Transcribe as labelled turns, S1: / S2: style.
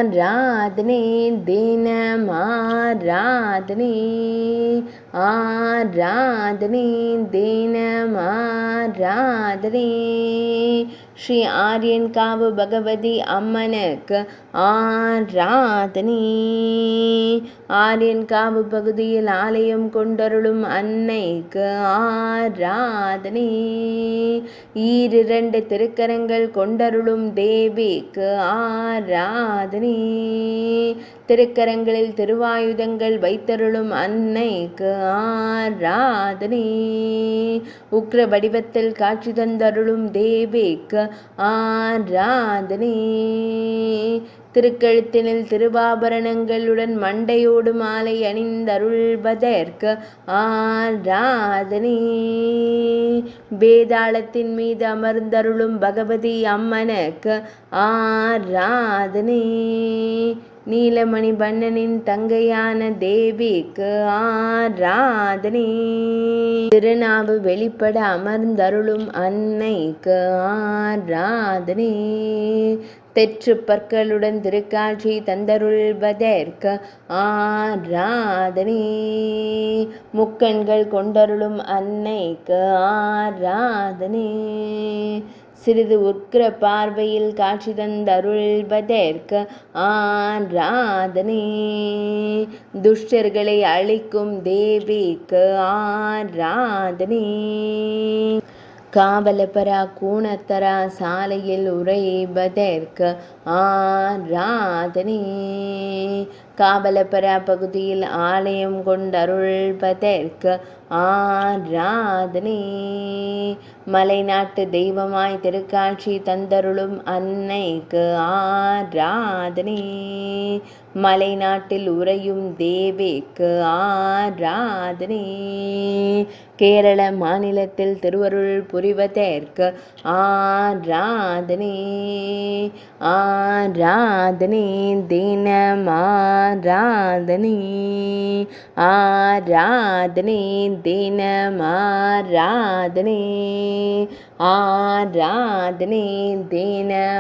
S1: ஆராதனை தினமாராதனை ஆராதனை தினமாராதனை ஸ்ரீ ஆரியன்காவு பகவதி அம்மனுக்கு ஆராதனை. ஆரியன்காவு பகுதியில் ஆலயம் கொண்டருளும் அன்னைக்கு ஆராதனை. ஈரிரண்டு திருக்கரங்கள் கொண்டருளும் தேவிக்கு ஆராதனை. திருக்கரங்களில் திருவாயுதங்கள் வைத்தருளும் அன்னைக்கு ஆராதனை. உக்ர வடிவத்தில் காட்சி தந்தருளும் தேவிக்கு ஆராதனை. திருக்கழுத்தினில் திருவாபரணங்களுடன் மண்டையோடு மாலை அணிந்தருள்வதற்கு ஆராதனை. வேதாளத்தின் மீது அமர்ந்தருளும் பகவதி அம்மனுக்கு ஆராதனை. நீலமணி பண்ணனின் தங்கையான தேவிக்கு ஆராதனை. திருநாவு வெளிப்பட அமர்ந்தருளும் அன்னைக்கு ஆராதனை. தெற்று பற்களுடன் திருக்காட்சி தந்தருள்வதற்கு ஆராதனை. முக்கண்கள் கொண்டருளும் அன்னைக்கு ஆராதனை. சிறிது உக்கிர பார்வையில் காட்சி தந்தருள்வதற்கு ஆராதனை. துஷ்டர்களை அழிக்கும் தேவிக்கு ஆராதனை. காவலபரா கூணத்தரா சாலையில் உறைவதற்கு ஆராதனை. காவலபரா பகுதியில் ஆலயம் கொண்டருள்வதற்கு ஆராதனை. மலைநாட்டு தெய்வமாய் திருக்காட்சி தந்தருளும் அன்னைக்கு ஆராதனை. மலைநாட்டில் உறையும் தேவிக்கு ஆராதனை. கேரள மாநிலத்தில் திருவருள் புரிவதற்கு ஆராதனை. ஆராதனை தினமாராதனை. ஆராதனை தினமாராதனை. ஆராதனை தினமாராதனை.